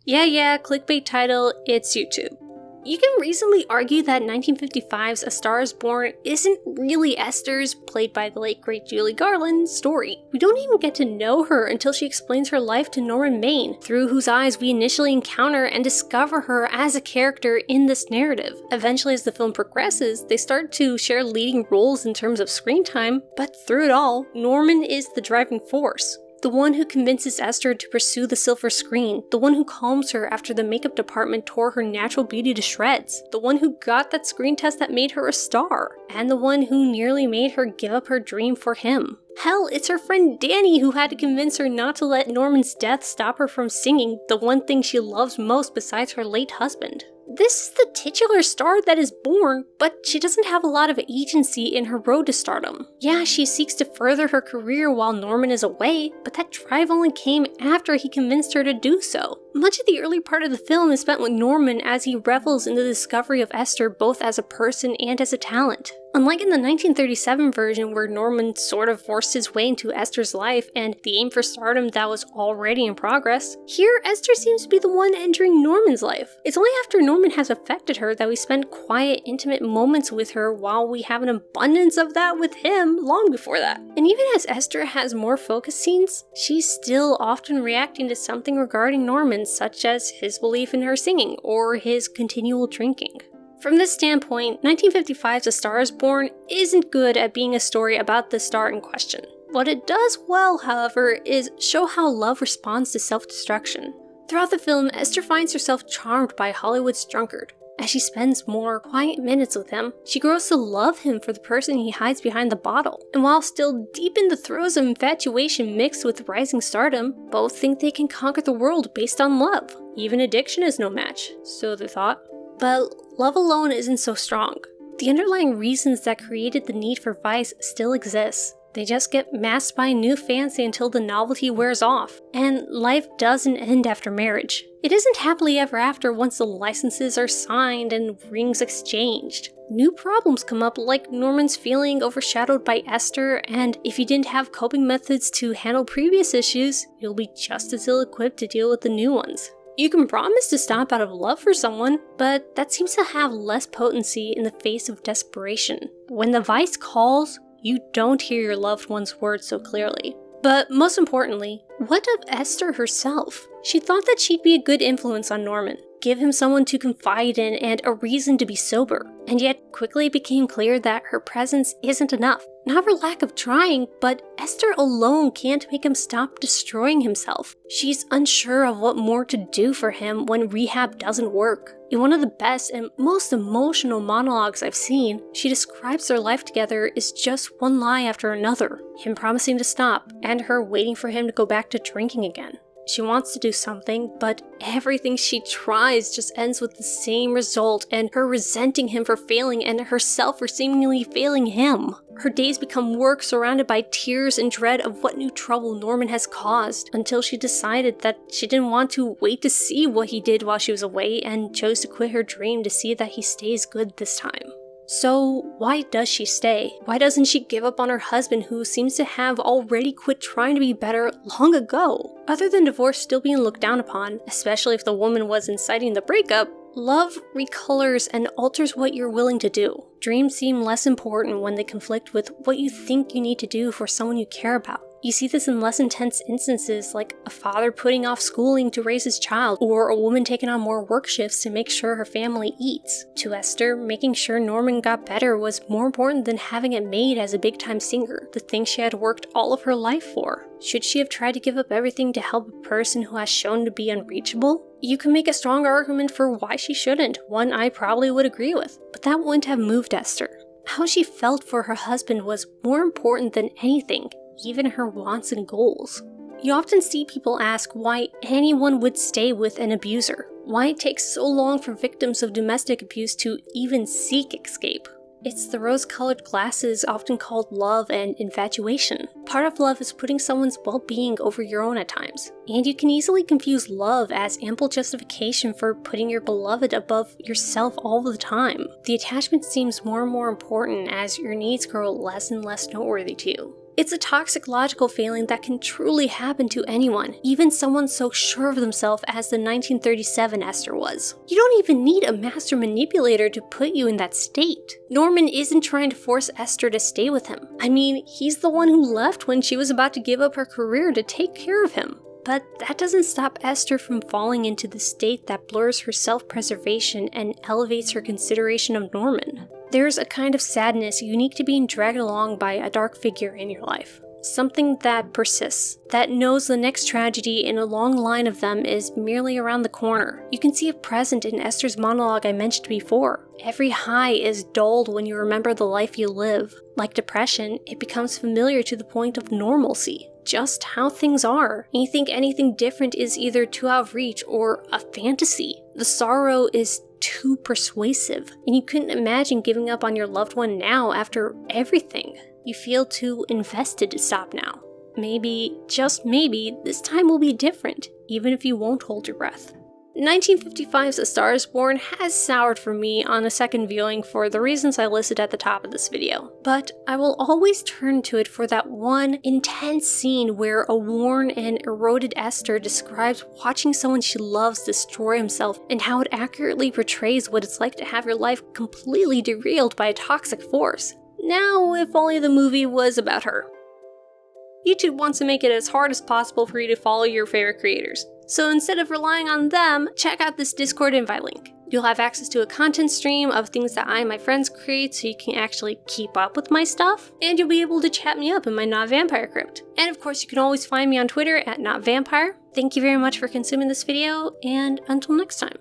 Yeah, clickbait title, it's YouTube. You can reasonably argue that 1955's A Star is Born isn't really Esther's, played by the late great Julie Garland, story. We don't even get to know her until she explains her life to Norman Maine, through whose eyes we initially encounter and discover her as a character in this narrative. Eventually, as the film progresses, they start to share leading roles in terms of screen time, but through it all, Norman is the driving force. The one who convinces Esther to pursue the silver screen, the one who calms her after the makeup department tore her natural beauty to shreds, the one who got that screen test that made her a star, and the one who nearly made her give up her dream for him. Hell, it's her friend Danny who had to convince her not to let Norman's death stop her from singing the one thing she loves most besides her late husband. This is the titular star that is born, but she doesn't have a lot of agency in her road to stardom. Yeah, she seeks to further her career while Norman is away, but that drive only came after he convinced her to do so. Much of the early part of the film is spent with Norman as he revels in the discovery of Esther both as a person and as a talent. Unlike in the 1937 version where Norman sort of forced his way into Esther's life and the aim for stardom that was already in progress, here Esther seems to be the one entering Norman's life. It's only after Norman has affected her that we spend quiet, intimate moments with her while we have an abundance of that with him long before that. And even as Esther has more focus scenes, she's still often reacting to something regarding Norman, such as his belief in her singing or his continual drinking. From this standpoint, 1955's A Star is Born isn't good at being a story about the star in question. What it does well, however, is show how love responds to self-destruction. Throughout the film, Esther finds herself charmed by Hollywood's drunkard. As she spends more quiet minutes with him, she grows to love him for the person he hides behind the bottle. And while still deep in the throes of infatuation mixed with rising stardom, both think they can conquer the world based on love. Even addiction is no match, so they thought. But love alone isn't so strong. The underlying reasons that created the need for vice still exist. They just get masked by a new fancy until the novelty wears off. And life doesn't end after marriage. It isn't happily ever after once the licenses are signed and rings exchanged. New problems come up, like Norman's feeling overshadowed by Esther, and if you didn't have coping methods to handle previous issues, you'll be just as ill-equipped to deal with the new ones. You can promise to stop out of love for someone, but that seems to have less potency in the face of desperation. When the vice calls, you don't hear your loved one's words so clearly. But most importantly, what of Esther herself? She thought that she'd be a good influence on Norman, give him someone to confide in and a reason to be sober, and yet quickly became clear that her presence isn't enough. Not for lack of trying, but Esther alone can't make him stop destroying himself. She's unsure of what more to do for him when rehab doesn't work. In one of the best and most emotional monologues I've seen, she describes their life together as just one lie after another, him promising to stop, and her waiting for him to go back to drinking again. She wants to do something, but everything she tries just ends with the same result, and her resenting him for failing and herself for seemingly failing him. Her days become work surrounded by tears and dread of what new trouble Norman has caused, until she decided that she didn't want to wait to see what he did while she was away and chose to quit her dream to see that he stays good this time. So why does she stay? Why doesn't she give up on her husband who seems to have already quit trying to be better long ago? Other than divorce still being looked down upon, especially if the woman was inciting the breakup, love recolors and alters what you're willing to do. Dreams seem less important when they conflict with what you think you need to do for someone you care about. You see this in less intense instances like a father putting off schooling to raise his child, or a woman taking on more work shifts to make sure her family eats. To Esther, making sure Norman got better was more important than having it made as a big-time singer, the thing she had worked all of her life for. Should she have tried to give up everything to help a person who has shown to be unreachable? You can make a strong argument for why she shouldn't, one I probably would agree with, but that wouldn't have moved Esther. How she felt for her husband was more important than anything, even her wants and goals. You often see people ask why anyone would stay with an abuser, why it takes so long for victims of domestic abuse to even seek escape. It's the rose-colored glasses often called love and infatuation. Part of love is putting someone's well-being over your own at times, and you can easily confuse love as ample justification for putting your beloved above yourself all the time. The attachment seems more and more important as your needs grow less and less noteworthy to you. It's a toxic logical failing that can truly happen to anyone, even someone so sure of themselves as the 1937 Esther was. You don't even need a master manipulator to put you in that state. Norman isn't trying to force Esther to stay with him. I mean, he's the one who left when she was about to give up her career to take care of him. But that doesn't stop Esther from falling into the state that blurs her self-preservation and elevates her consideration of Norman. There's a kind of sadness unique to being dragged along by a dark figure in your life. Something that persists, that knows the next tragedy in a long line of them is merely around the corner. You can see it present in Esther's monologue I mentioned before. Every high is dulled when you remember the life you live. Like depression, it becomes familiar to the point of normalcy. Just how things are, and you think anything different is either too out of reach or a fantasy. The sorrow is too persuasive, and you couldn't imagine giving up on your loved one now after everything. You feel too invested to stop now. Maybe, just maybe, this time will be different, even if you won't hold your breath. 1955's A Star is Born has soured for me on a second viewing for the reasons I listed at the top of this video, but I will always turn to it for that one intense scene where a worn and eroded Esther describes watching someone she loves destroy himself and how it accurately portrays what it's like to have your life completely derailed by a toxic force. Now, if only the movie was about her. YouTube wants to make it as hard as possible for you to follow your favorite creators. So instead of relying on them, check out this Discord invite link. You'll have access to a content stream of things that I and my friends create so you can actually keep up with my stuff, and you'll be able to chat me up in my NotAVampyre crypt. And of course, you can always find me on Twitter at NotAVampyre. Thank you very much for consuming this video, and until next time.